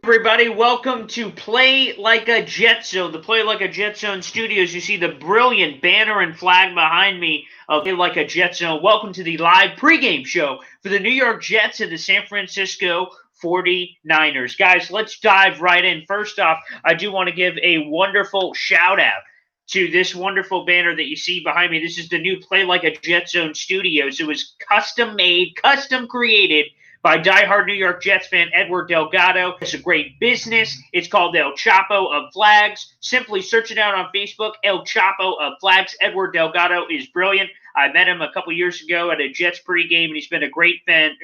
Everybody, welcome to Play Like a Jet Zone, the Play Like a Jet Zone studios. You see the brilliant banner and flag behind me of Play Like a Jet Zone. Welcome to the live pregame show for the New York Jets and the San Francisco 49ers. Guys, let's dive right in. First off, I do want to give a wonderful shout out to this wonderful banner that you see behind me. This is the new Play Like a Jet Zone studios. It was custom made, custom created by diehard New York Jets fan Edward Delgado. It's a great business. It's called El Chapo of Flags. Simply search it out on Facebook, El Chapo of Flags. Edward Delgado is brilliant. I met him a couple years ago at a Jets pregame, and he's been a great friend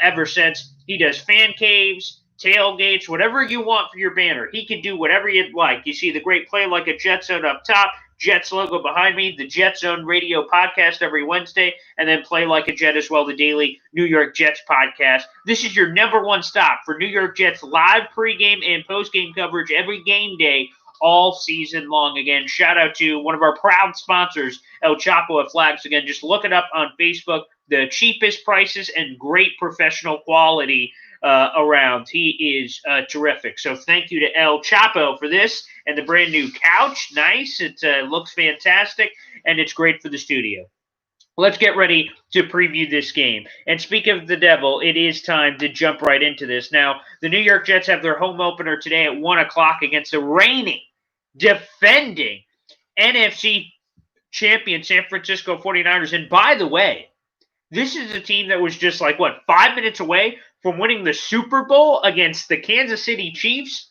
ever since. He does fan caves, tailgates, whatever you want for your banner. He can do whatever you'd like. You see the great Play Like a Jet Zone up top. Jets logo behind me, the Jet Zone radio podcast every Wednesday, and then Play Like a Jet as well, the daily New York Jets podcast. This is your number one stop for New York Jets live pregame and postgame coverage every game day all season long. Again, shout out to one of our proud sponsors, El Chapo of Flags. Again, just look it up on Facebook. The cheapest prices and great professional quality around. He is terrific. So thank you to El Chapo for this and the brand new couch. Nice. It looks fantastic, and it's great for the studio. Let's get ready to preview this game. And speak of the devil, it is time to jump right into this. Now, the New York Jets have their home opener today at 1 o'clock against the reigning, defending NFC champion San Francisco 49ers. And by the way, this is a team that was just 5 minutes away from winning the Super Bowl against the Kansas City Chiefs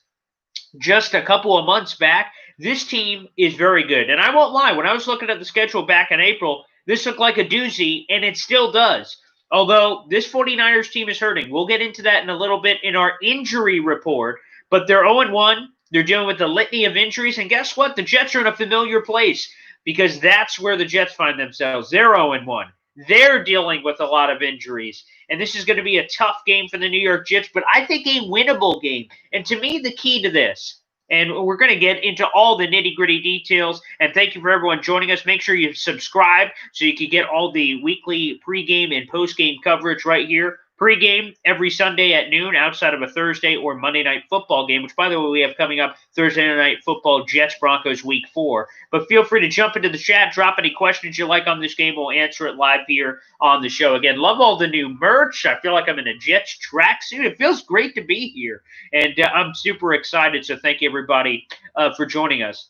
just a couple of months back. This team is very good. And I won't lie, when I was looking at the schedule back in April, this looked like a doozy, and it still does. Although this 49ers team is hurting. We'll get into that in a little bit in our injury report. But they're 0-1. They're dealing with the litany of injuries. And guess what? The Jets are in a familiar place because that's where the Jets find themselves. They're 0-1. They're dealing with a lot of injuries. And this is going to be a tough game for the New York Jets, but I think a winnable game. And to me, the key to this, and we're going to get into all the nitty-gritty details, and thank you for everyone joining us. Make sure you subscribe so you can get all the weekly pregame and postgame coverage right here. Pregame every Sunday at noon outside of a Thursday or Monday night football game, which, by the way, we have coming up Thursday night football, Jets-Broncos Week 4. But feel free to jump into the chat, drop any questions you like on this game. We'll answer it live here on the show. Again, love all the new merch. I feel like I'm in a Jets tracksuit. It feels great to be here, and I'm super excited, so thank you, everybody, for joining us.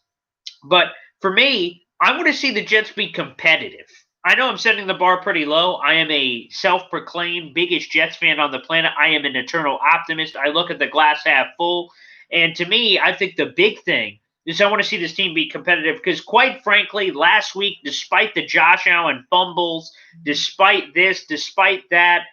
But for me, I want to see the Jets be competitive. I know I'm setting the bar pretty low. I am a self-proclaimed biggest Jets fan on the planet. I am an eternal optimist. I look at the glass half full. And to me, I think the big thing is I want to see this team be competitive because, quite frankly, last week, despite the Josh Allen fumbles, despite this, despite that,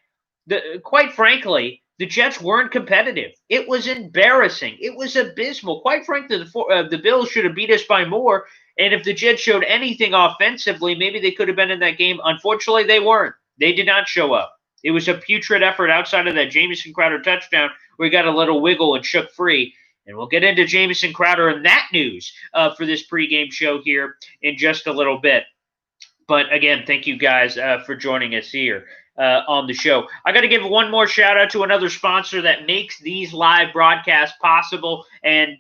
quite frankly, the Jets weren't competitive. It was embarrassing. It was abysmal. Quite frankly, the Bills should have beat us by more. And if the Jets showed anything offensively, maybe they could have been in that game. Unfortunately, they weren't. They did not show up. It was a putrid effort outside of that Jamison Crowder touchdown where he got a little wiggle and shook free. And we'll get into Jamison Crowder and that news for this pregame show here in just a little bit. But again, thank you guys for joining us here on the show. I got to give one more shout out to another sponsor that makes these live broadcasts possible. And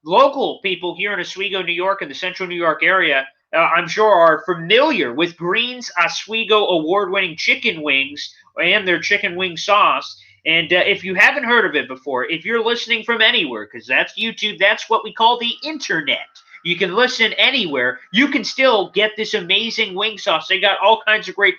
local people here in Oswego, New York, and the central New York area, I'm sure are familiar with Green's Oswego award-winning chicken wings and their chicken wing sauce. And if you haven't heard of it before, if you're listening from anywhere, because that's YouTube, that's what we call the internet. You can listen anywhere. You can still get this amazing wing sauce. They got all kinds of great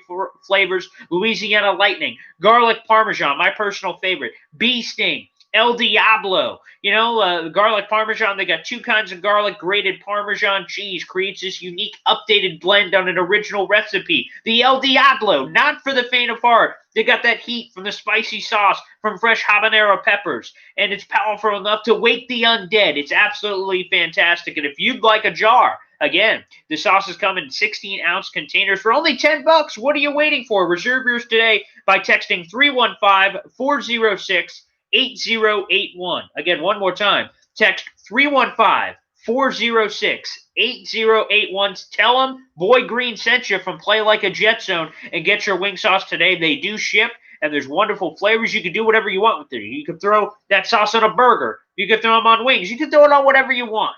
flavors. Louisiana Lightning, garlic parmesan, my personal favorite, bee sting, El Diablo. Garlic parmesan, they got two kinds of garlic. Grated parmesan cheese creates this unique updated blend on an original recipe. The El Diablo, not for the faint of heart. They got that heat from the spicy sauce from fresh habanero peppers, and it's powerful enough to wake the undead. It's absolutely fantastic. And if you'd like a jar, again, the sauces come in 16-ounce containers for only $10. What are you waiting for? Reserve yours today by texting 315-406-8081. Again, one more time. Text 315-406-8081. Tell them Boy Green sent you from Play Like a Jet Zone and get your wing sauce today. They do ship. and there's wonderful flavors. You can do whatever you want with it. You can throw that sauce on a burger. You can throw them on wings. You can throw it on whatever you want.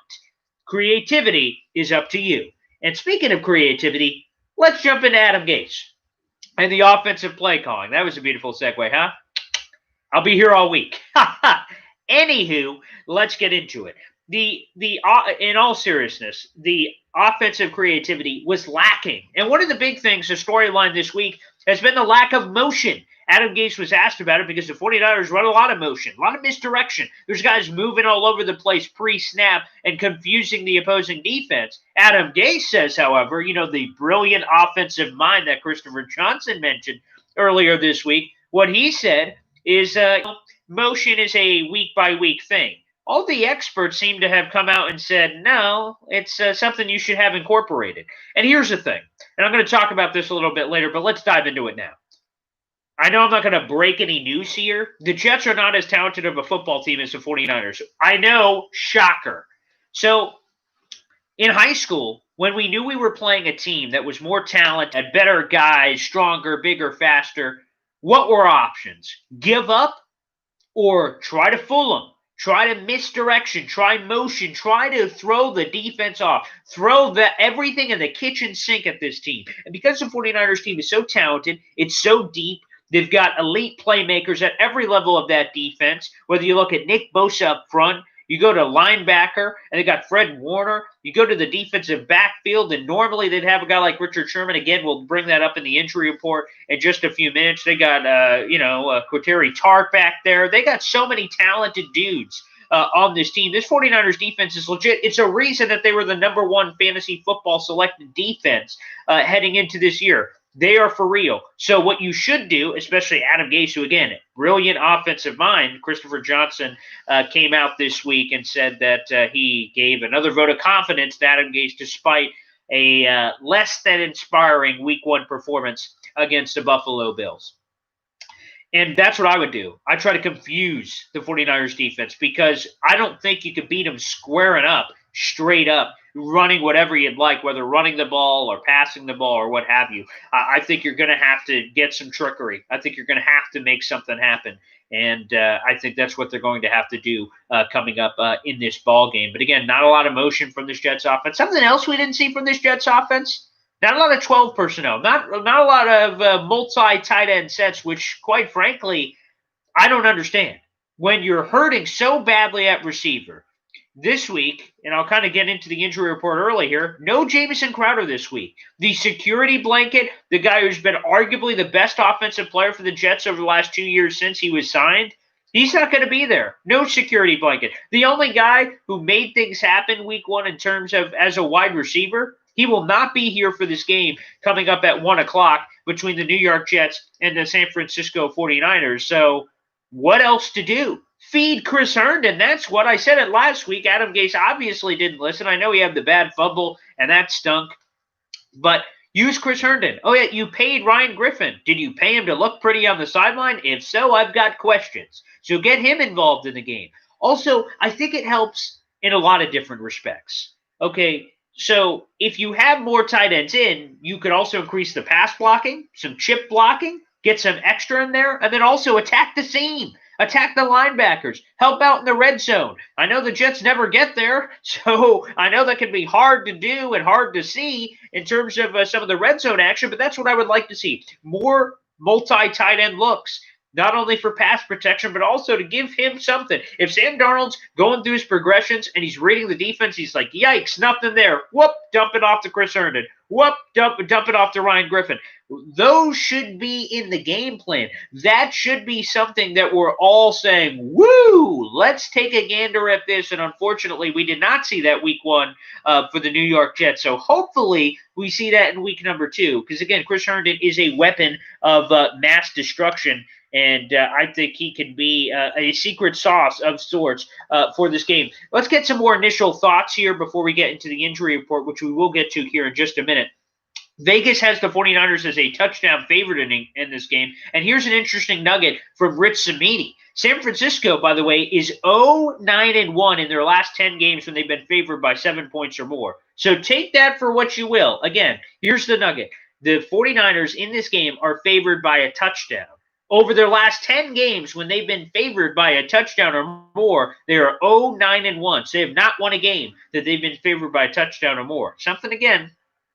Creativity is up to you. And speaking of creativity, let's jump into Adam Gase and the offensive play calling. That was a beautiful segue, huh? I'll be here all week. Anywho, let's get into it. In all seriousness, the offensive creativity was lacking. And one of the big things, the storyline this week, has been the lack of motion. Adam Gase was asked about it because the 49ers run a lot of motion, a lot of misdirection. There's guys moving all over the place pre-snap and confusing the opposing defense. Adam Gase says, however, the brilliant offensive mind that Christopher Johnson mentioned earlier this week, what he said is motion is a week-by-week thing. All the experts seem to have come out and said, no, it's something you should have incorporated. And here's the thing, and I'm going to talk about this a little bit later, but let's dive into it now. I know I'm not going to break any news here. The Jets are not as talented of a football team as the 49ers. I know, shocker. So in high school, when we knew we were playing a team that was more talented, had better guys, stronger, bigger, faster, what were options? Give up or try to fool them? Try to misdirection, try motion, try to throw the defense off, throw everything in the kitchen sink at this team. And because the 49ers team is so talented, it's so deep, they've got elite playmakers at every level of that defense, whether you look at Nick Bosa up front, you go to linebacker, and they got Fred Warner. You go to the defensive backfield, and normally they'd have a guy like Richard Sherman. Again, we'll bring that up in the injury report in just a few minutes. They got, Quateri Tart back there. They got so many talented dudes on this team. This 49ers defense is legit. It's a reason that they were the #1 fantasy football selected defense heading into this year. They are for real. So what you should do, especially Adam Gase, who, again, brilliant offensive mind, Christopher Johnson came out this week and said that he gave another vote of confidence to Adam Gase despite a less than inspiring Week 1 performance against the Buffalo Bills. And that's what I would do. I try to confuse the 49ers defense because I don't think you could beat them squaring up, straight up, running whatever you'd like, whether running the ball or passing the ball or what have you. I think you're going to have to get some trickery. I think you're going to have to make something happen. And I think that's what they're going to have to do coming up in this ball game. But again, not a lot of motion from this Jets offense. Something else we didn't see from this Jets offense, not a lot of 12 personnel, not a lot of multi-tight end sets, which, quite frankly, I don't understand. When you're hurting so badly at receiver, this week, and I'll kind of get into the injury report early here, no Jamison Crowder this week. The security blanket, the guy who's been arguably the best offensive player for the Jets over the last 2 years since he was signed, he's not going to be there. No security blanket. The only guy who made things happen Week 1 in terms of as a wide receiver, he will not be here for this game coming up at 1 o'clock between the New York Jets and the San Francisco 49ers. So what else to do? Feed Chris Herndon. That's what I said it last week. Adam Gase obviously didn't listen. I know he had the bad fumble, and that stunk. But use Chris Herndon. Oh, yeah, you paid Ryan Griffin. Did you pay him to look pretty on the sideline? If so, I've got questions. So get him involved in the game. Also, I think it helps in a lot of different respects. Okay, so if you have more tight ends in, you could also increase the pass blocking, some chip blocking, get some extra in there, and then also attack the seam. Attack the linebackers. Help out in the red zone. I know the Jets never get there, so I know that can be hard to do and hard to see in terms of some of the red zone action, but that's what I would like to see. More multi-tight end looks, not only for pass protection, but also to give him something. If Sam Darnold's going through his progressions and he's reading the defense, he's like, yikes, nothing there. Whoop, dump it off to Chris Herndon. Whoop, dump it off to Ryan Griffin. Those should be in the game plan. That should be something that we're all saying, woo, let's take a gander at this. And unfortunately, we did not see that Week 1 for the New York Jets. So hopefully we see that in week number 2. Because, again, Chris Herndon is a weapon of mass destruction. And I think he can be a secret sauce of sorts for this game. Let's get some more initial thoughts here before we get into the injury report, which we will get to here in just a minute. Vegas has the 49ers as a touchdown favorite in this game. And here's an interesting nugget from Rich Cimini. San Francisco, by the way, is 0-9-1 in their last 10 games when they've been favored by 7 points or more. So take that for what you will. Again, here's the nugget. The 49ers in this game are favored by a touchdown. Over their last 10 games, when they've been favored by a touchdown or more, they are 0-9-1. So they have not won a game that they've been favored by a touchdown or more. Something, again,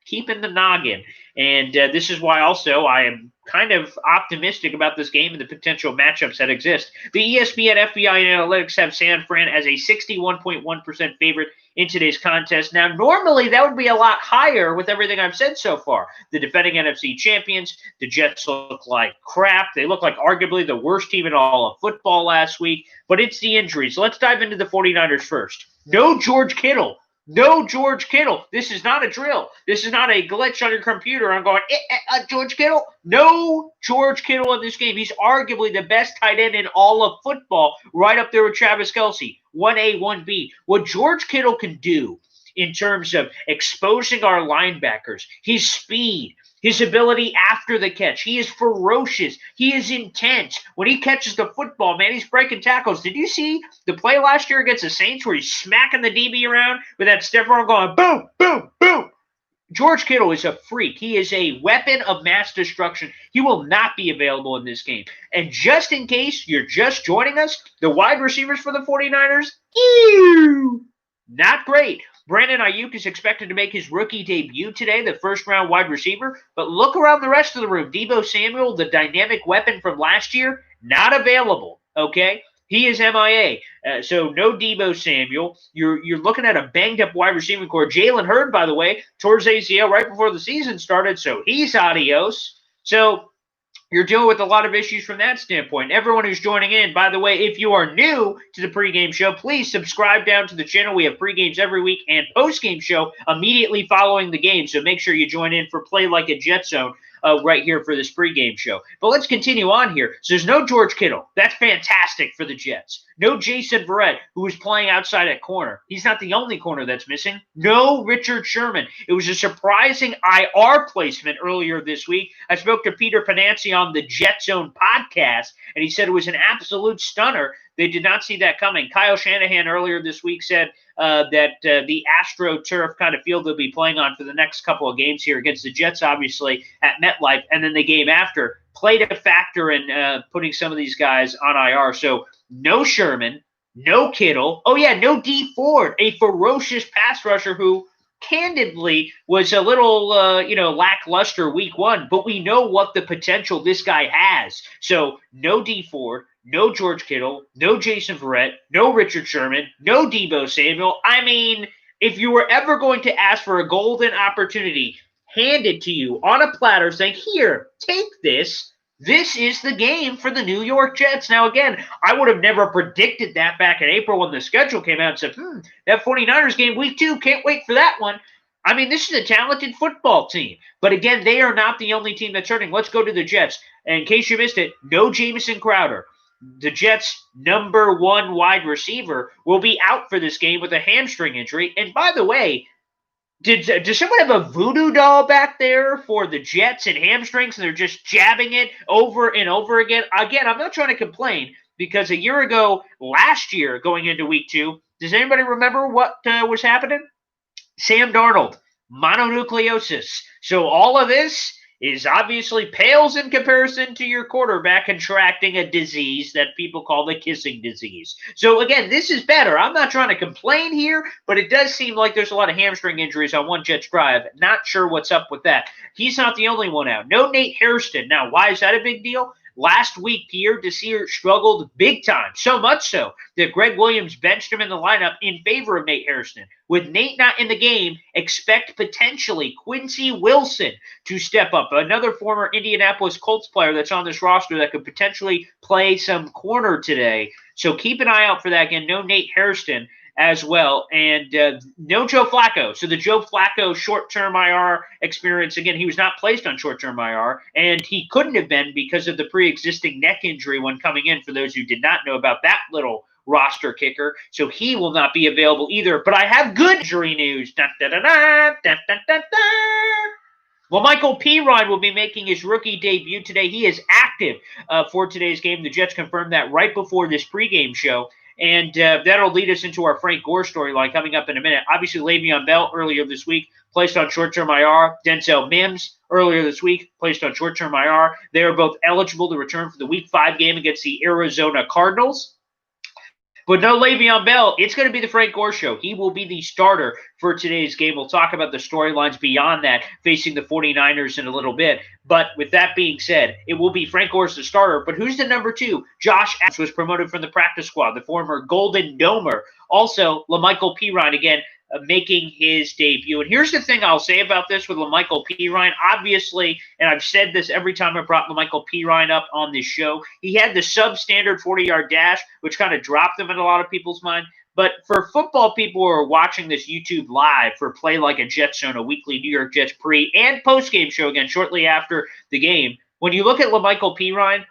keeping the noggin. And this is why also I am kind of optimistic about this game and the potential matchups that exist. The ESPN FBI Analytics have San Fran as a 61.1% favorite in today's contest. Now, normally that would be a lot higher with everything I've said so far. The defending NFC champions, the Jets look like crap. They look like arguably the worst team in all of football last week, but it's the injuries. Let's dive into the 49ers first. No George Kittle. No George Kittle. This is not a drill. This is not a glitch on your computer. I'm going, George Kittle? No George Kittle in this game. He's arguably the best tight end in all of football, right up there with Travis Kelce. 1A, 1B. What George Kittle can do in terms of exposing our linebackers, his speed, his ability after the catch. He is ferocious. He is intense. When he catches the football, man, he's breaking tackles. Did you see the play last year against the Saints where he's smacking the DB around with that step arm going boom, boom, boom? George Kittle is a freak. He is a weapon of mass destruction. He will not be available in this game. And just in case you're just joining us, the wide receivers for the 49ers, not great. Brandon Ayuk is expected to make his rookie debut today, the first-round wide receiver. But look around the rest of the room. Deebo Samuel, the dynamic weapon from last year, not available, okay? He is MIA. So no Deebo Samuel. You're looking at a banged-up wide receiving core. Jalen Hurd, by the way, towards ACL right before the season started, so he's adios. So you're dealing with a lot of issues from that standpoint. Everyone who's joining in, by the way, if you are new to the pregame show, please subscribe down to the channel. We have pregames every week and postgame show immediately following the game. So make sure you join in for Play Like a Jet Zone right here for this pregame show. But let's continue on here. So there's no George Kittle. That's fantastic for the Jets. No Jason Verrett, who is playing outside at corner. He's not the only corner that's missing. No Richard Sherman. It was a surprising IR placement earlier this week. I spoke to Peter Pananzi on the Jet Zone podcast, and he said it was an absolute stunner. They did not see that coming. Kyle Shanahan earlier this week said that the AstroTurf kind of field they'll be playing on for the next couple of games here against the Jets, obviously, at MetLife, and then the game after played a factor in putting some of these guys on IR. So no Sherman, no Kittle. Oh, yeah, no D Ford, a ferocious pass rusher who candidly was a little, lackluster week one, but we know what the potential this guy has. So no D Ford, no George Kittle, no Jason Verrett, no Richard Sherman, no Deebo Samuel. I mean, if you were ever going to ask for a golden opportunity handed to you on a platter saying, here, take this, this is the game for the New York Jets. Now, again, I would have never predicted that back in April when the schedule came out and said, that 49ers game week 2, can't wait for that one. I mean, this is a talented football team. But again, they are not the only team that's hurting. Let's go to the Jets. And in case you missed it, no Jamison Crowder. The Jets' number one wide receiver will be out for this game with a hamstring injury. And by the way, does someone have a voodoo doll back there for the Jets and hamstrings, and they're just jabbing it over and over again? Again, I'm not trying to complain, because a year ago, last year, going into week 2, does anybody remember what was happening? Sam Darnold, mononucleosis. So all of this is obviously pales in comparison to your quarterback contracting a disease that people call the kissing disease. So again, this is better. I'm not trying to complain here, but it does seem like there's a lot of hamstring injuries on one Jets drive. Not sure what's up with that. He's not the only one out. No Nate Hairston. Now, why is that a big deal? Last week, Pierre Desir struggled big time, so much so that Greg Williams benched him in the lineup in favor of Nate Hairston. With Nate not in the game, expect potentially Quincy Wilson to step up, another former Indianapolis Colts player that's on this roster that could potentially play some corner today. So keep an eye out for that. Again, no Nate Hairston as well, and no Joe Flacco. So the Joe Flacco short-term IR experience, again, he was not placed on short-term IR, and he couldn't have been because of the pre-existing neck injury when coming in, for those who did not know about that little roster kicker. So he will not be available either. But I have good injury news. Dun, dun, dun, dun, dun, dun, dun, dun. Well, Michael Pirine will be making his rookie debut today. He is active for today's game. The Jets confirmed that right before this pregame show. And that'll lead us into our Frank Gore storyline coming up in a minute. Obviously, Le'Veon Bell earlier this week placed on short-term IR. Denzel Mims earlier this week placed on short-term IR. They are both eligible to return for the Week 5 game against the Arizona Cardinals. But no Le'Veon Bell. It's going to be the Frank Gore Show. He will be the starter for today's game. We'll talk about the storylines beyond that, facing the 49ers in a little bit. But with that being said, it will be Frank Gore as the starter. But who's the number 2? Josh Adams was promoted from the practice squad, the former Golden Domer. Also, LaMichael Pirine, again, making his debut. And here's the thing I'll say about this with LaMichael Pirine. Obviously, and I've said this every time I brought LaMichael Pirine up on this show, he had the substandard 40-yard dash, which kind of dropped him in a lot of people's mind. But for football people who are watching this YouTube live for Play Like a Jet Zone, a weekly New York Jets pre- and post-game show, again, shortly after the game, when you look at LaMichael Pirine,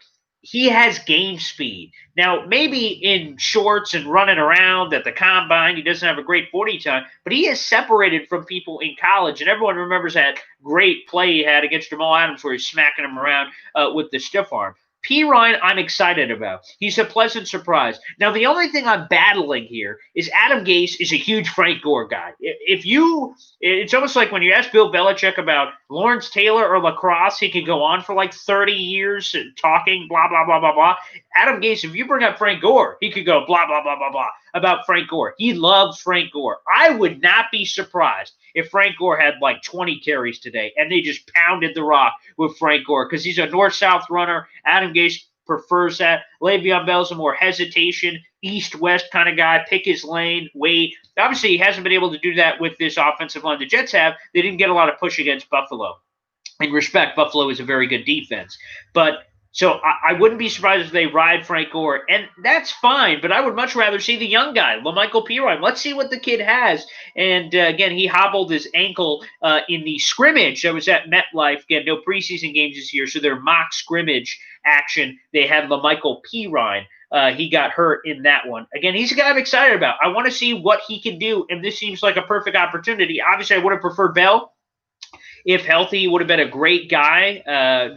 he has game speed. Now, maybe in shorts and running around at the combine, he doesn't have a great 40 time, but he is separated from people in college, and everyone remembers that great play he had against Jamal Adams where he's smacking him around with the stiff arm. Pirine, I'm excited about. He's a pleasant surprise. Now, the only thing I'm battling here is Adam Gase is a huge Frank Gore guy. It's almost like when you ask Bill Belichick about Lawrence Taylor or lacrosse, he could go on for like 30 years talking blah, blah, blah, blah, blah. Adam Gase, if you bring up Frank Gore, he could go blah, blah, blah, blah, blah about Frank Gore. He loves Frank Gore. I would not be surprised if Frank Gore had like 20 carries today and they just pounded the rock with Frank Gore because he's a north-south runner. Adam Gase prefers that. Le'Veon Bell's a more hesitation, east-west kind of guy, pick his lane, wait. Obviously, he hasn't been able to do that with this offensive line the Jets have. They didn't get a lot of push against Buffalo. In respect, Buffalo is a very good defense. So I wouldn't be surprised if they ride Frank Gore, and that's fine, but I would much rather see the young guy, LaMichael Pirine. Let's see what the kid has. And, again, he hobbled his ankle in the scrimmage that was at MetLife. Again, no preseason games this year, so their mock scrimmage action, they had LaMichael Pirine. He got hurt in that one. Again, he's a guy I'm excited about. I want to see what he can do, and this seems like a perfect opportunity. Obviously, I would have preferred Bell. If healthy, he would have been a great guy,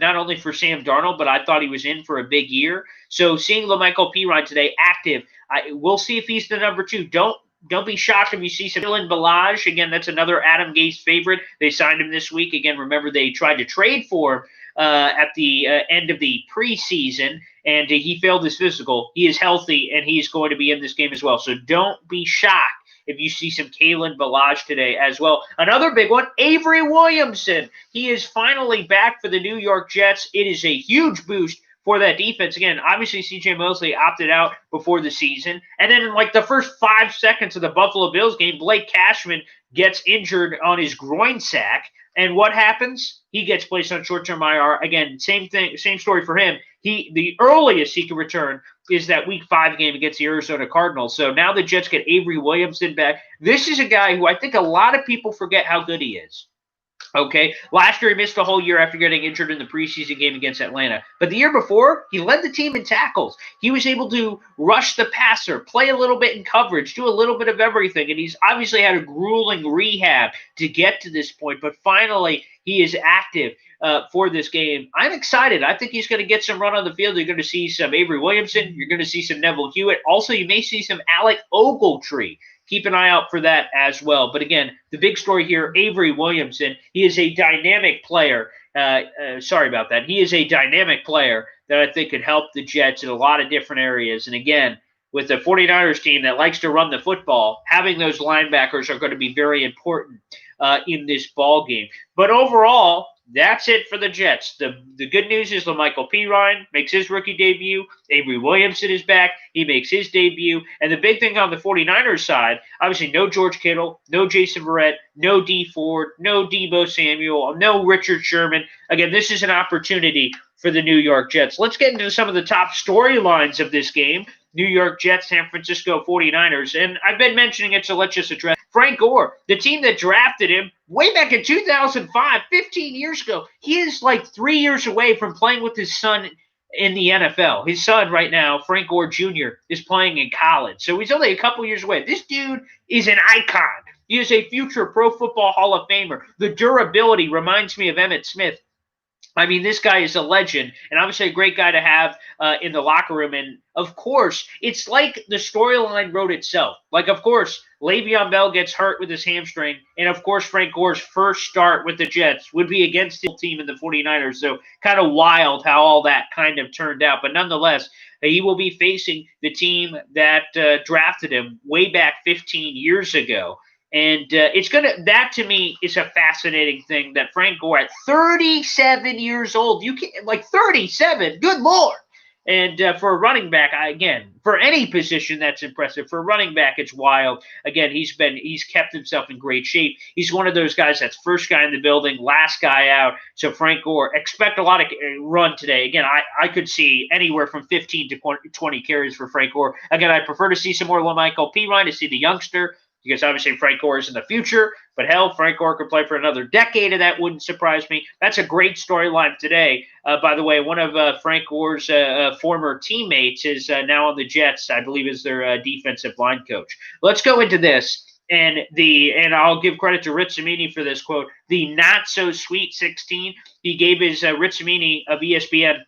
not only for Sam Darnold, but I thought he was in for a big year. So seeing LaMichael Pirine today active, we'll see if he's the number 2. Don't be shocked if you see some Kalen Ballage. Again, that's another Adam Gase favorite. They signed him this week. Again, remember they tried to trade for him at the end of the preseason, and he failed his physical. He is healthy, and he's going to be in this game as well. So don't be shocked if you see some Kalen Ballage today as well. Another big one, Avery Williamson. He is finally back for the New York Jets. It is a huge boost for that defense. Again, obviously C.J. Mosley opted out before the season. And then in like the first 5 seconds of the Buffalo Bills game, Blake Cashman gets injured on his groin sack. And what happens? He gets placed on short-term IR. Again, same thing, same story for him. The earliest he can return is that Week 5 game against the Arizona Cardinals. So now the Jets get Avery Williamson back. This is a guy who I think a lot of people forget how good he is. Okay, last year he missed a whole year after getting injured in the preseason game against Atlanta. But the year before, he led the team in tackles. He was able to rush the passer, play a little bit in coverage, do a little bit of everything. And he's obviously had a grueling rehab to get to this point. But finally, he is active for this game. I'm excited. I think he's going to get some run on the field. You're going to see some Avery Williamson. You're going to see some Neville Hewitt. Also, you may see some Alec Ogletree. Keep an eye out for that as well. But again, the big story here, Avery Williamson, he is a dynamic player. Sorry about that. He is a dynamic player that I think could help the Jets in a lot of different areas. And again, with the 49ers team that likes to run the football, having those linebackers are going to be very important in this ball game. But overall, that's it for the Jets. The good news is LaMichael Pirine makes his rookie debut. Avery Williamson is back. He makes his debut. And the big thing on the 49ers side, obviously no George Kittle, no Jason Verrett, no Dee Ford, no Deebo Samuel, no Richard Sherman. Again, this is an opportunity for the New York Jets. Let's get into some of the top storylines of this game. New York Jets, San Francisco 49ers. And I've been mentioning it, so let's just address Frank Gore, the team that drafted him way back in 2005, 15 years ago. He is like 3 years away from playing with his son in the NFL. His son right now, Frank Gore Jr., is playing in college. So he's only a couple years away. This dude is an icon. He is a future Pro Football Hall of Famer. The durability reminds me of Emmitt Smith. I mean, this guy is a legend, and obviously a great guy to have in the locker room. And of course, it's like the storyline wrote itself. Like, of course, Le'Veon Bell gets hurt with his hamstring, and of course, Frank Gore's first start with the Jets would be against the team in the 49ers. So, kind of wild how all that kind of turned out. But nonetheless, he will be facing the team that drafted him way back 15 years ago. And that to me is a fascinating thing that Frank Gore at 37 years old, you can like 37, good Lord. And for a running back, again, for any position, that's impressive. For a running back, it's wild. Again, he's kept himself in great shape. He's one of those guys that's first guy in the building, last guy out. So Frank Gore, expect a lot of run today. Again, I could see anywhere from 15 to 20 carries for Frank Gore. Again, I prefer to see some more Michael Pirine, to see the youngster, because obviously Frank Gore is in the future. But hell, Frank Gore could play for another decade, and that wouldn't surprise me. That's a great storyline today. By the way, one of Frank Gore's former teammates is now on the Jets. I believe is their defensive line coach. Let's go into this. And I'll give credit to Rich Cimini for this quote. The not so sweet 16. He gave his Rich Cimini of ESPN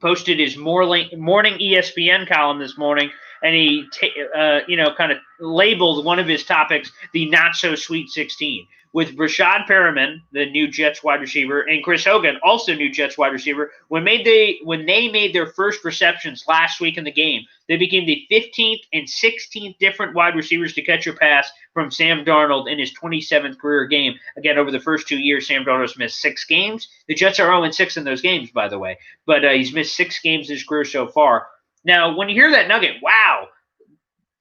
posted his morning ESPN column this morning, and he kind of labeled one of his topics the not so sweet 16. With Brashad Perriman, the new Jets wide receiver, and Chris Hogan, also new Jets wide receiver, when they made their first receptions last week in the game, they became the 15th and 16th different wide receivers to catch a pass from Sam Darnold in his 27th career game. Again, over the first 2 years, Sam Darnold's missed 6 games. The Jets are 0-6 in those games, by the way, but he's missed 6 games his career so far. Now, when you hear that nugget, wow,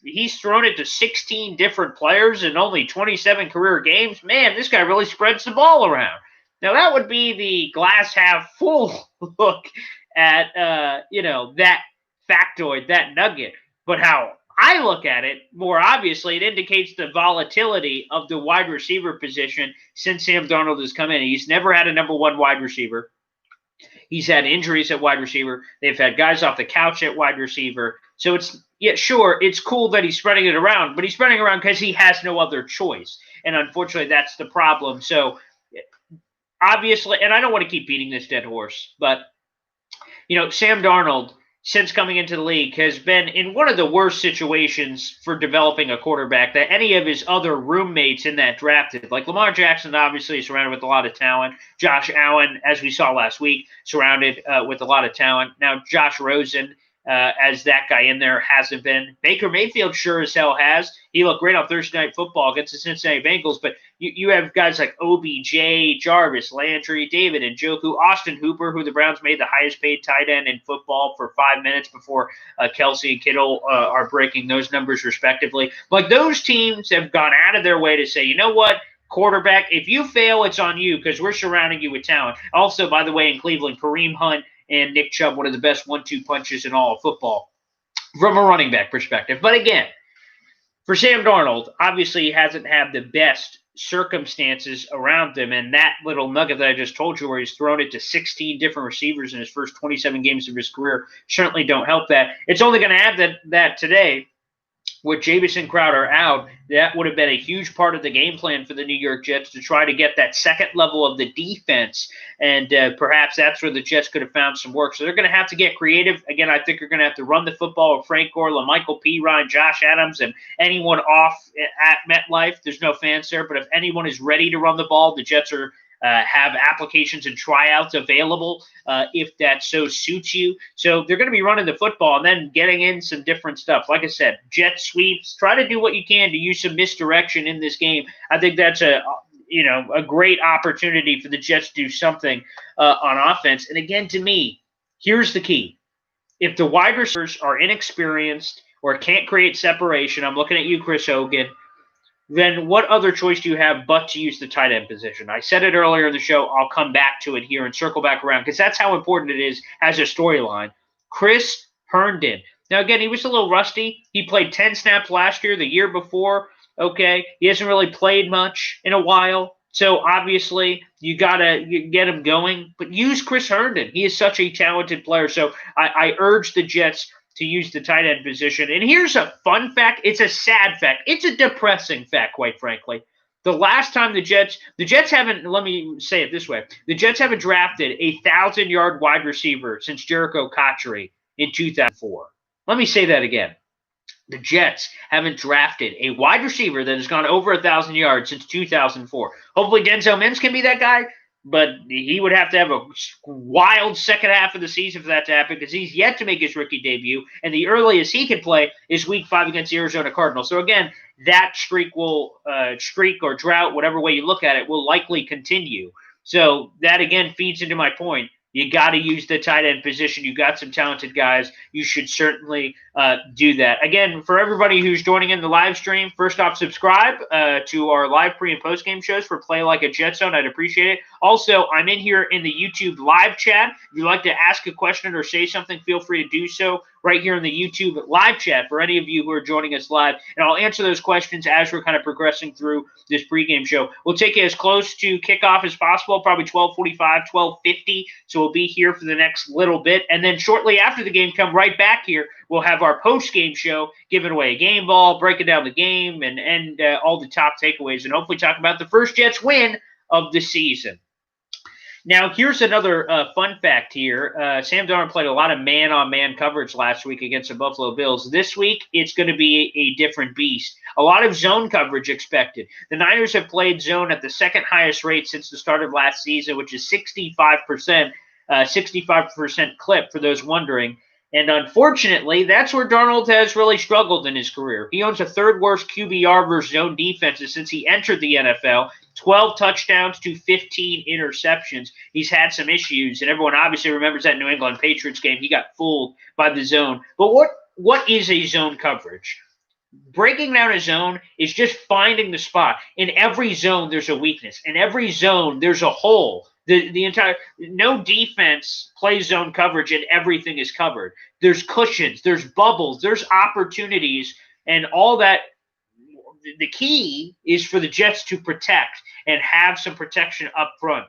he's thrown it to 16 different players in only 27 career games. Man, this guy really spreads the ball around. Now, that would be the glass half full look at, that factoid, that nugget. But how I look at it, more obviously, it indicates the volatility of the wide receiver position since Sam Darnold has come in. He's never had a number one wide receiver. He's had injuries at wide receiver. They've had guys off the couch at wide receiver. So it's cool that he's spreading it around, but he's spreading it around because he has no other choice. And unfortunately, that's the problem. So obviously, and I don't want to keep beating this dead horse, but, Sam Darnold, since coming into the league, has been in one of the worst situations for developing a quarterback that any of his other roommates in that drafted. Like Lamar Jackson, obviously surrounded with a lot of talent. Josh Allen, as we saw last week, surrounded with a lot of talent. Now Josh Rosen, as that guy in there, hasn't been. Baker Mayfield sure as hell has. He looked great on Thursday Night Football against the Cincinnati Bengals, but you have guys like OBJ, Jarvis, Landry, David Njoku, Austin Hooper, who the Browns made the highest paid tight end in football for 5 minutes before Kelsey and Kittle are breaking those numbers respectively. Like, those teams have gone out of their way to say, you know what, quarterback, if you fail, it's on you because we're surrounding you with talent. Also, by the way, in Cleveland, Kareem Hunt and Nick Chubb, one of the best 1-2 punches in all of football from a running back perspective. But again, for Sam Darnold, obviously he hasn't had the best circumstances around him, and that little nugget that I just told you where he's thrown it to 16 different receivers in his first 27 games of his career certainly don't help that. It's only going to add that today, with Jamison Crowder out, that would have been a huge part of the game plan for the New York Jets to try to get that second level of the defense, and perhaps that's where the Jets could have found some work. So they're going to have to get creative. Again, I think they're going to have to run the football with Frank Gore, Michael Pirine, Josh Adams, and anyone off at MetLife. There's no fans there, but if anyone is ready to run the ball, the Jets are have applications and tryouts available if that so suits you. So they're going to be running the football and then getting in some different stuff. Like I said, jet sweeps. Try to do what you can to use some misdirection in this game. I think that's a great opportunity for the Jets to do something on offense. And again, to me, here's the key. If the wide receivers are inexperienced or can't create separation, I'm looking at you, Chris Hogan, then what other choice do you have but to use the tight end position? I said it earlier in the show. I'll come back to it here and circle back around because that's how important it is as a storyline. Chris Herndon. Now, again, he was a little rusty. He played 10 snaps last year, the year before. Okay, he hasn't really played much in a while. So, obviously, you got to get him going. But use Chris Herndon. He is such a talented player. So, I urge the Jets to use the tight end position. And here's a fun fact. It's a sad fact. It's a depressing fact, quite frankly. The last time the Jets haven't, let me say it this way, the Jets haven't drafted a 1,000-yard wide receiver since Jericho Cotchery in 2004. Let me say that again. The Jets haven't drafted a wide receiver that has gone over 1,000 yards since 2004. Hopefully Denzel Mims can be that guy, but he would have to have a wild second half of the season for that to happen because he's yet to make his rookie debut, and the earliest he can play is Week 5 against the Arizona Cardinals. So again, that streak will streak or drought, whatever way you look at it, will likely continue. So that again feeds into my point. You got to use the tight end position. You got some talented guys. You should certainly do that. Again, for everybody who's joining in the live stream, first off, subscribe to our live pre- and post-game shows for Play Like a Jet Zone. I'd appreciate it. Also, I'm in here in the YouTube live chat. If you'd like to ask a question or say something, feel free to do so right here in the YouTube live chat for any of you who are joining us live. And I'll answer those questions as we're kind of progressing through this pregame show. We'll take it as close to kickoff as possible, probably 12:45, 12:50. So we'll be here for the next little bit. And then shortly after the game, come right back here. We'll have our post-game show, giving away a game ball, breaking down the game, and all the top takeaways, and hopefully talk about the first Jets win of the season. Now, here's another fun fact here. Sam Darnold played a lot of man-on-man coverage last week against the Buffalo Bills. This week, it's going to be a different beast. A lot of zone coverage expected. The Niners have played zone at the second highest rate since the start of last season, which is 65%, 65% clip for those wondering. And unfortunately, that's where Darnold has really struggled in his career. He owns a third worst QBR versus zone defenses since he entered the NFL. 12 touchdowns to 15 interceptions. He's had some issues, and everyone obviously remembers that New England Patriots game. He got fooled by the zone. But what is a zone coverage? Breaking down a zone is just finding the spot. In every zone, there's a weakness. In every zone, there's a hole. The entire no defense plays zone coverage and everything is covered. There's cushions, there's bubbles, there's opportunities, and all that. The key is for the Jets to protect and have some protection up front.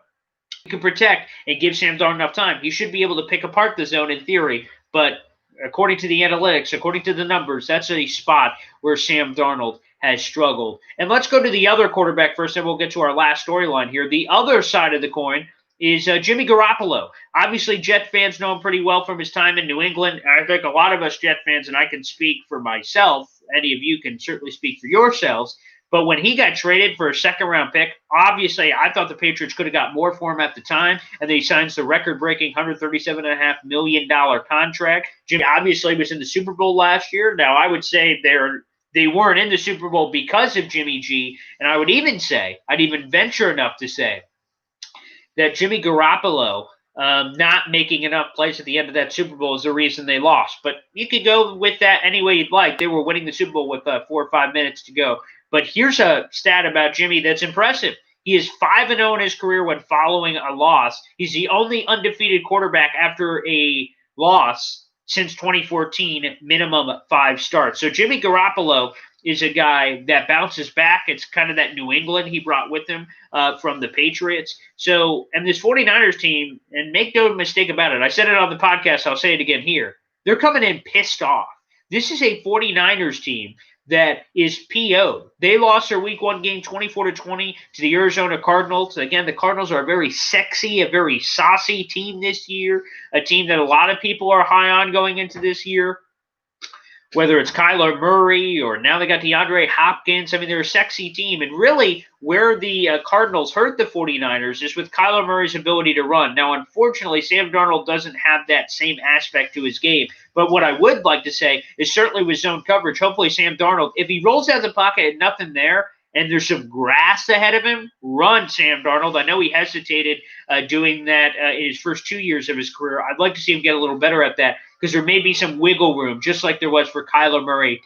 You can protect and give Sam Darnold enough time. He should be able to pick apart the zone in theory, but according to the analytics, according to the numbers, that's a spot where Sam Darnold has struggled. And let's go to the other quarterback first, and we'll get to our last storyline here. The other side of the coin is Jimmy Garoppolo. Obviously, Jet fans know him pretty well from his time in New England. I think a lot of us Jet fans, and I can speak for myself, any of you can certainly speak for yourselves, but when he got traded for a second-round pick, obviously I thought the Patriots could have got more for him at the time, and then he signs the record-breaking $137.5 million contract. Jimmy obviously was in the Super Bowl last year. Now, I would say they weren't in the Super Bowl because of Jimmy G, and I would even say, I'd even venture enough to say, that Jimmy Garoppolo not making enough plays at the end of that Super Bowl is the reason they lost. But you could go with that any way you'd like. They were winning the Super Bowl with 4 or 5 minutes to go. But here's a stat about Jimmy that's impressive. He is 5-0 in his career when following a loss. He's the only undefeated quarterback after a loss since 2014, minimum 5 starts. So Jimmy Garoppolo is a guy that bounces back. It's kind of that New England he brought with him from the Patriots. So, and this 49ers team, and make no mistake about it, I said it on the podcast, I'll say it again here, they're coming in pissed off. This is a 49ers team that is PO'd. They lost their Week 1 game 24-20 to the Arizona Cardinals. Again, the Cardinals are a very sexy, a very saucy team this year, a team that a lot of people are high on going into this year. Whether it's Kyler Murray or now they got DeAndre Hopkins. I mean, they're a sexy team. And really, where the Cardinals hurt the 49ers is with Kyler Murray's ability to run. Now, unfortunately, Sam Darnold doesn't have that same aspect to his game. But what I would like to say is certainly with zone coverage, hopefully Sam Darnold, if he rolls out of the pocket and nothing there, and there's some grass ahead of him, run, Sam Darnold. I know he hesitated doing that in his first 2 years of his career. I'd like to see him get a little better at that because there may be some wiggle room, just like there was for Kyler Murray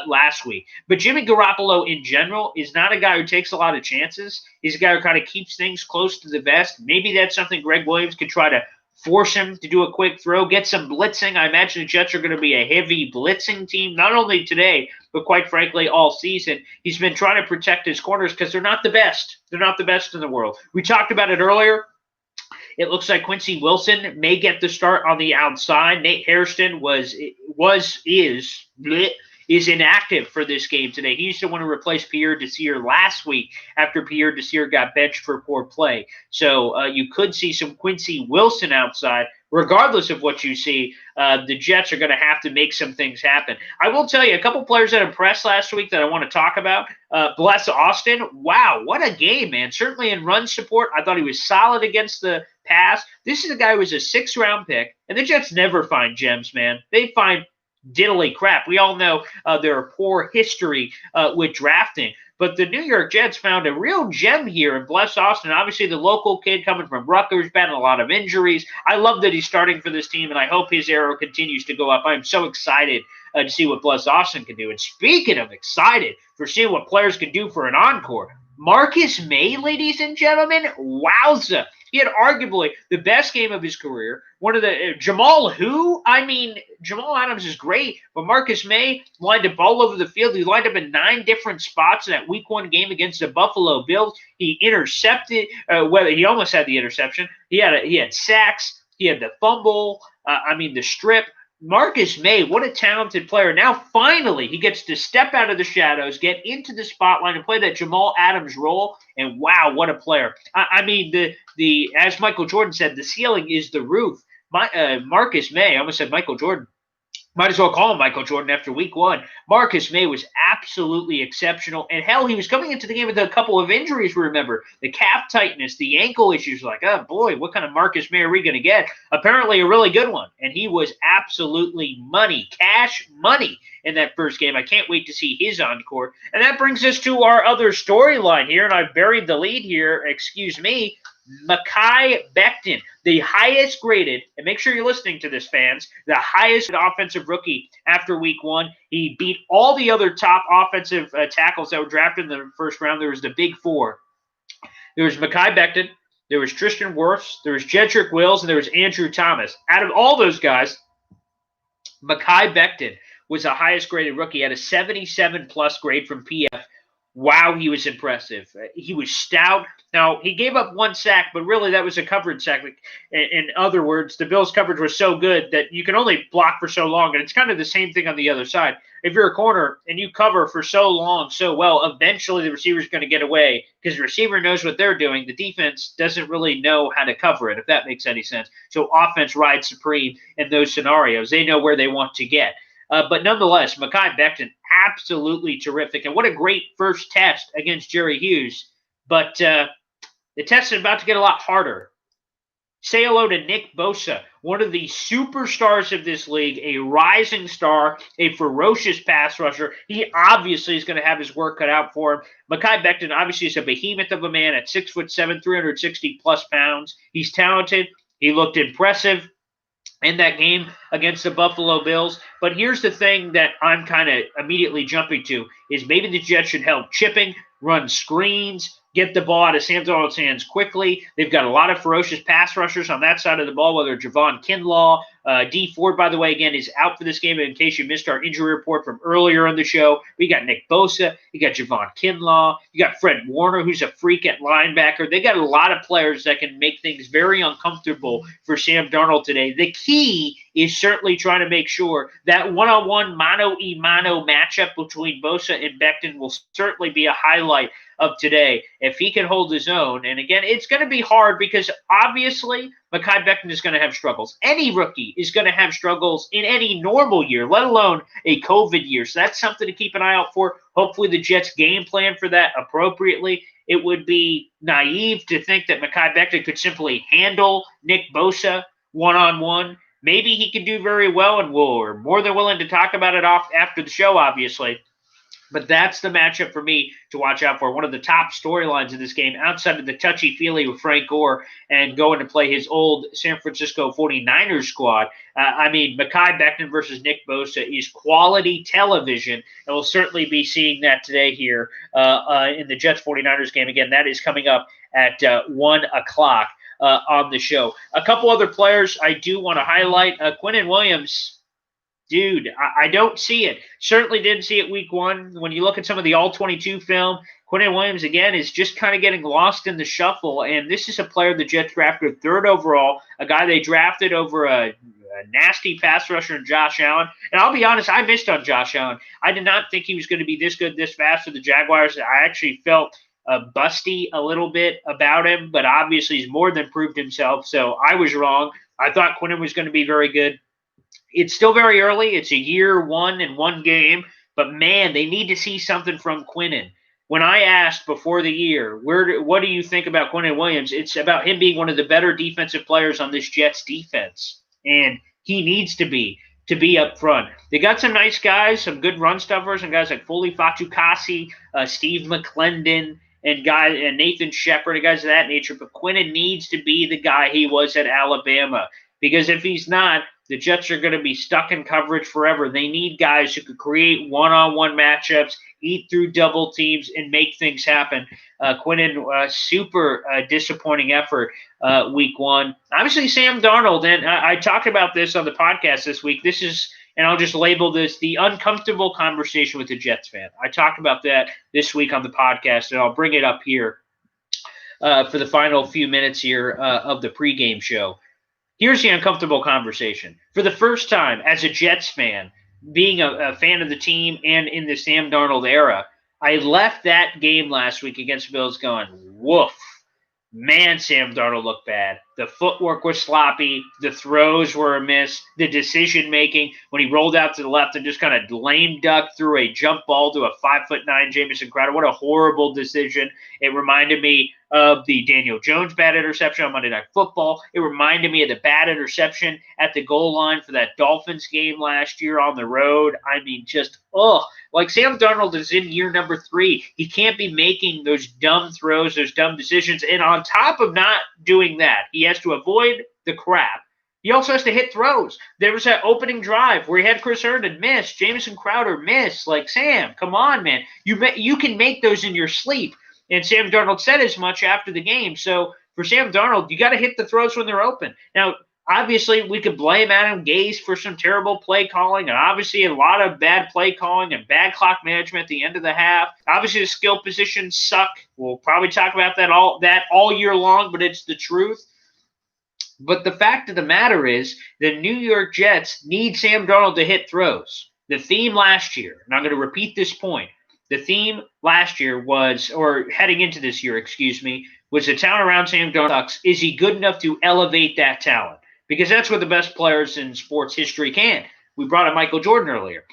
last week. But Jimmy Garoppolo in general is not a guy who takes a lot of chances. He's a guy who kind of keeps things close to the vest. Maybe that's something Greg Williams could try to force him to do a quick throw, get some blitzing. I imagine the Jets are going to be a heavy blitzing team, not only today, but quite frankly, all season. He's been trying to protect his corners because they're not the best. They're not the best in the world. We talked about it earlier. It looks like Quincy Wilson may get the start on the outside. Nate Hairston is is inactive for this game today. He used to want to replace Pierre Desir last week after Pierre Desir got benched for poor play. So you could see some Quincy Wilson outside. Regardless of what you see, the Jets are going to have to make some things happen. I will tell you, a couple players that impressed last week that I want to talk about. Bless Austin. Wow, what a game, man. Certainly in run support, I thought he was solid against the pass. This is a guy who was a 6th-round pick, and the Jets never find gems, man. They find diddly crap. We all know their poor history with drafting. But the New York Jets found a real gem here in Bless Austin. Obviously, the local kid coming from Rutgers, been a lot of injuries. I love that he's starting for this team, and I hope his arrow continues to go up. I'm so excited to see what Bless Austin can do. And speaking of excited for seeing what players can do for an encore, Marcus May, ladies and gentlemen, wowza. He had arguably the best game of his career. One of the Jamal who? I mean, Jamal Adams is great, but Marcus May lined up all over the field. He lined up in 9 different spots in that Week 1 game against the Buffalo Bills. He intercepted, whether he almost had the interception. He had sacks. He had the fumble. The strip. Marcus May, what a talented player. Now, finally, he gets to step out of the shadows, get into the spotlight, and play that Jamal Adams role. And wow, what a player. As Michael Jordan said, the ceiling is the roof. Marcus May, I almost said Michael Jordan. Might as well call him Michael Jordan after Week 1. Marcus May was absolutely exceptional. And hell, he was coming into the game with a couple of injuries, remember. The calf tightness, the ankle issues. Like, oh boy, what kind of Marcus May are we going to get? Apparently a really good one. And he was absolutely money, cash money in that first game. I can't wait to see his encore. And that brings us to our other storyline here. And I've buried the lead here. Excuse me. Mekhi Becton, the highest graded, and make sure you're listening to this, fans, the highest offensive rookie after Week 1. He beat all the other top offensive tackles that were drafted in the first round. There was the big 4. There was Mekhi Becton, there was Tristan Wirfs, there was Jedrick Wills, and there was Andrew Thomas. Out of all those guys, Mekhi Becton was the highest graded rookie at a 77-plus grade from PF. Wow, he was impressive. He was stout. Now, he gave up 1 sack, but really that was a coverage sack. In other words, the Bills' coverage was so good that you can only block for so long, and it's kind of the same thing on the other side. If you're a corner and you cover for so long, so well, eventually the receiver's going to get away because the receiver knows what they're doing. The defense doesn't really know how to cover it, if that makes any sense. So offense rides supreme in those scenarios. They know where they want to get. But nonetheless, Mekhi Becton, absolutely terrific. And what a great first test against Jerry Hughes. But the test is about to get a lot harder. Say hello to Nick Bosa, one of the superstars of this league, a rising star, a ferocious pass rusher. He obviously is going to have his work cut out for him. Mekhi Becton obviously is a behemoth of a man at 6'7", 360-plus pounds. He's talented. He looked impressive in that game against the Buffalo Bills. But here's the thing that I'm kind of immediately jumping to is maybe the Jets should help chipping, run screens, get the ball out of Sam Darnold's hands quickly. They've got a lot of ferocious pass rushers on that side of the ball, whether Javon Kinlaw. D. Ford, by the way, again, is out for this game. In case you missed our injury report from earlier in the show, we got Nick Bosa. You got Javon Kinlaw. You got Fred Warner, who's a freak at linebacker. They got a lot of players that can make things very uncomfortable for Sam Darnold today. The key is certainly trying to make sure that one-on-one mano-a-mano matchup between Bosa and Becton will certainly be a highlight of today if he can hold his own. And again, it's going to be hard because obviously Mekhi Becton is going to have struggles. Any rookie is going to have struggles in any normal year, let alone a COVID year. So that's something to keep an eye out for. Hopefully the Jets game plan for that appropriately. It would be naive to think that Mekhi Becton could simply handle Nick Bosa one-on-one. Maybe he can do very well, and we're more than willing to talk about it off after the show, obviously. But that's the matchup for me to watch out for. One of the top storylines in this game, outside of the touchy-feely with Frank Gore and going to play his old San Francisco 49ers squad. Mekhi Becton versus Nick Bosa is quality television, and we'll certainly be seeing that today here in the Jets-49ers game. Again, that is coming up at 1 o'clock on the show. A couple other players I do want to highlight. Quinnen Williams. Dude, I don't see it. Certainly didn't see it Week 1. When you look at some of the All-22 film, Quinnen Williams, again, is just kind of getting lost in the shuffle. And this is a player the Jets drafted 3rd overall, a guy they drafted over a a nasty pass rusher in Josh Allen. And I'll be honest, I missed on Josh Allen. I did not think he was going to be this good, this fast for the Jaguars. I actually felt busty a little bit about him, but obviously he's more than proved himself. So I was wrong. I thought Quinnen was going to be very good. It's still very early. It's a year one and one game, but man, they need to see something from Quinnen. When I asked before the year, what do you think about Quinnen Williams? It's about him being one of the better defensive players on this Jets defense, and he needs to be up front. They got some nice guys, some good run stuffers, and guys like Foley Fatukasi, Steve McClendon, and Nathan Shepard, and guys of that nature. But Quinnen needs to be the guy he was at Alabama, because if he's not, the Jets are going to be stuck in coverage forever. They need guys who could create one-on-one matchups, eat through double teams, and make things happen. Quinnen, super disappointing effort week one. Obviously, Sam Darnold, and I talked about this on the podcast this week. This is, and I'll just label this, the uncomfortable conversation with the Jets fan. I talked about that this week on the podcast, and I'll bring it up here for the final few minutes here of the pregame show. Here's the uncomfortable conversation. For the first time as a Jets fan, being a fan of the team and in the Sam Darnold era, I left that game last week against the Bills going, woof. Man, Sam Darnold looked bad. The footwork was sloppy. The throws were a miss. The decision-making, when he rolled out to the left and just kind of lame duck threw a jump ball to a 5'9" Jamison Crowder. What a horrible decision. It reminded me of the Daniel Jones bad interception on Monday Night Football. It reminded me of the bad interception at the goal line for that Dolphins game last year on the road. I mean, just, like Sam Darnold is in year number 3. He can't be making those dumb throws, those dumb decisions. And on top of not doing that, he has to avoid the crap. He also has to hit throws. There was that opening drive where he had Chris Herndon miss, Jamison Crowder miss. Like, Sam, come on, man. You can make those in your sleep. And Sam Darnold said as much after the game. So for Sam Darnold, you got to hit the throws when they're open. Now, obviously, we could blame Adam Gase for some terrible play calling, and obviously a lot of bad play calling and bad clock management at the end of the half. Obviously, the skill positions suck. We'll probably talk about that all year long, but it's the truth. But the fact of the matter is, the New York Jets need Sam Darnold to hit throws. The theme last year, and I'm going to repeat this point, the theme last year was, or heading into this year, was the talent around Sam Darnold. Is he good enough to elevate that talent? Because that's what the best players in sports history can. We brought up Michael Jordan earlier.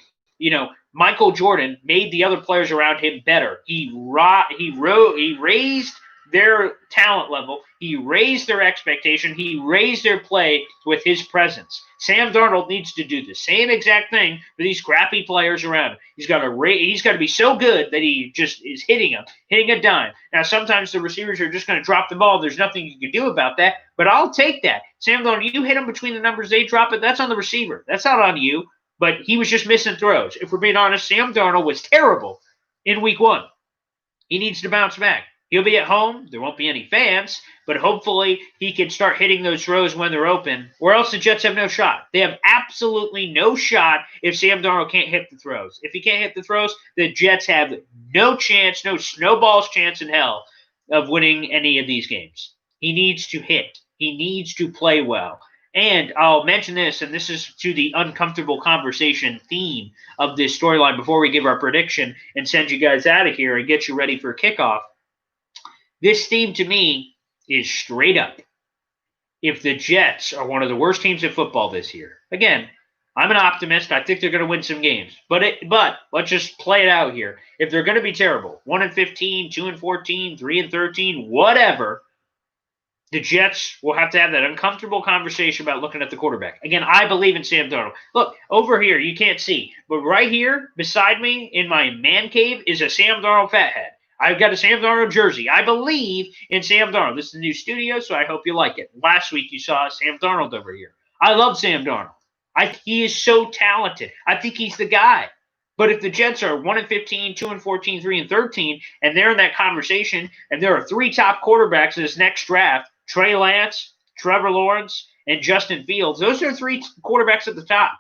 Michael Jordan made the other players around him better. He raised their talent level. He raised their expectation. He raised their play with his presence. Sam Darnold needs to do the same exact thing for these crappy players around him. He's got to be so good that he just is hitting a dime. Now, sometimes the receivers are just going to drop the ball. There's nothing you can do about that, but I'll take that. Sam Darnold, you hit him between the numbers, they drop it. That's on the receiver. That's not on you, but he was just missing throws. If we're being honest, Sam Darnold was terrible in week one. He needs to bounce back. He'll be at home. There won't be any fans, but hopefully he can start hitting those throws when they're open, or else the Jets have no shot. They have absolutely no shot if Sam Darnold can't hit the throws. If he can't hit the throws, the Jets have no chance, no snowball's chance in hell of winning any of these games. He needs to hit. He needs to play well. And I'll mention this, and this is to the uncomfortable conversation theme of this storyline before we give our prediction and send you guys out of here and get you ready for kickoff. This theme to me is straight up. If the Jets are one of the worst teams in football this year, again, I'm an optimist. I think they're going to win some games. But let's just play it out here. If they're going to be terrible, 1-15, 2-14, 3-13, whatever, the Jets will have to have that uncomfortable conversation about looking at the quarterback. Again, I believe in Sam Darnold. Look, over here, you can't see, but right here beside me in my man cave is a Sam Darnold fathead. I've got a Sam Darnold jersey. I believe in Sam Darnold. This is a new studio, so I hope you like it. Last week, you saw Sam Darnold over here. I love Sam Darnold. He is so talented. I think he's the guy. But if the Jets are 1-15, 2-14, 3-13, and they're in that conversation, and there are 3 top quarterbacks in this next draft, Trey Lance, Trevor Lawrence, and Justin Fields, those are 3 quarterbacks at the top.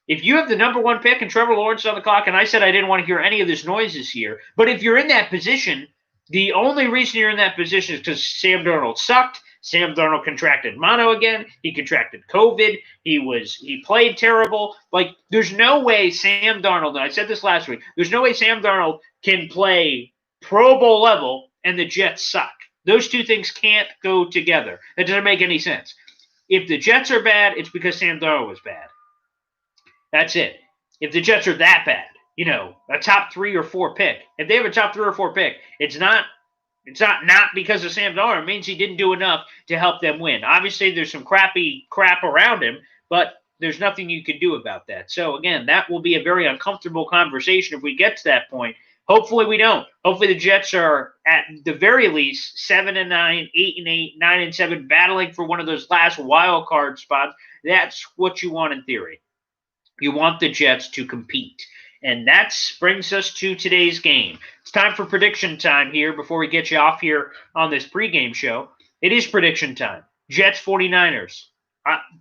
If you have the number 1 pick and Trevor Lawrence on the clock, and I said I didn't want to hear any of this noise this year, but if you're in that position, the only reason you're in that position is because Sam Darnold sucked, Sam Darnold contracted mono again. He contracted COVID. He played terrible. Like, there's no way Sam Darnold, and I said this last week, there's no way Sam Darnold can play Pro Bowl level and the Jets suck. Those two things can't go together. That doesn't make any sense. If the Jets are bad, it's because Sam Darnold was bad. That's it. If the Jets are that bad, a top 3 or 4 pick. If they have a top 3 or 4 pick, it's not because of Sam Darnold. It means he didn't do enough to help them win. Obviously, there's some crappy crap around him, but there's nothing you can do about that. So again, that will be a very uncomfortable conversation if we get to that point. Hopefully we don't. Hopefully the Jets are at the very least 7-9, 8-8, 9-7, battling for one of those last wild card spots. That's what you want in theory. You want the Jets to compete. And that brings us to today's game. It's time for prediction time here before we get you off here on this pregame show. It is prediction time. Jets 49ers.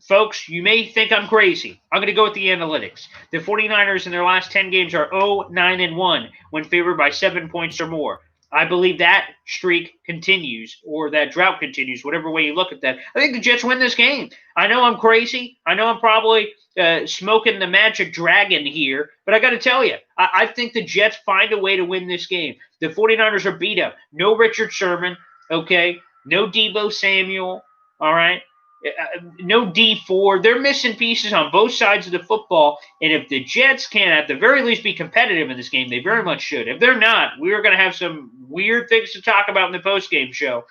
Folks, you may think I'm crazy. I'm going to go with the analytics. The 49ers in their last 10 games are 0-9-1 when favored by 7 points or more. I believe that streak continues, or that drought continues, whatever way you look at that. I think the Jets win this game. I know I'm crazy. I know I'm probably smoking the magic dragon here, but I got to tell you, I think the Jets find a way to win this game. The 49ers are beat up. No Richard Sherman, okay? No Deebo Samuel, all right? No D4. They're missing pieces on both sides of the football. And if the Jets can, at the very least, be competitive in this game, they very much should. If they're not, we are going to have some weird things to talk about in the postgame show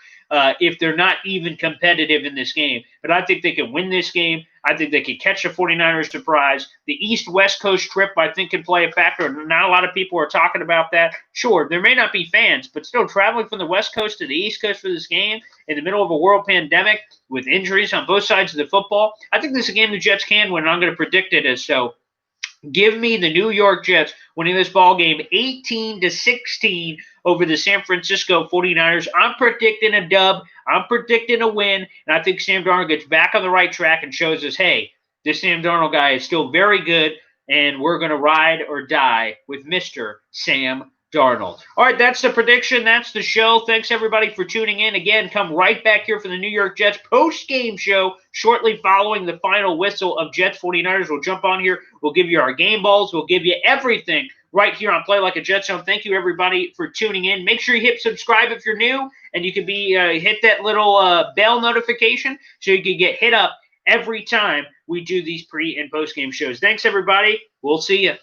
if they're not even competitive in this game. But I think they can win this game. I think they can catch the 49ers surprise. The East-West Coast trip, I think, can play a factor. Not a lot of people are talking about that. Sure, there may not be fans, but still traveling from the West Coast to the East Coast for this game in the middle of a world pandemic with injuries on both sides of the football, I think this is a game the Jets can win, and I'm going to predict it as so. Give me the New York Jets winning this ball game 18-16 over the San Francisco 49ers. I'm predicting a dub. I'm predicting a win. And I think Sam Darnold gets back on the right track and shows us, hey, this Sam Darnold guy is still very good, and we're going to ride or die with Mr. Sam Darnold. All right, that's the prediction. That's the show. Thanks, everybody, for tuning in. Again, come right back here for the New York Jets post-game show shortly following the final whistle of Jets 49ers. We'll jump on here. We'll give you our game balls. We'll give you everything right here on Play Like a Jet Zone. Thank you, everybody, for tuning in. Make sure you hit subscribe if you're new, and you can hit that little bell notification so you can get hit up every time we do these pre- and post-game shows. Thanks, everybody. We'll see you.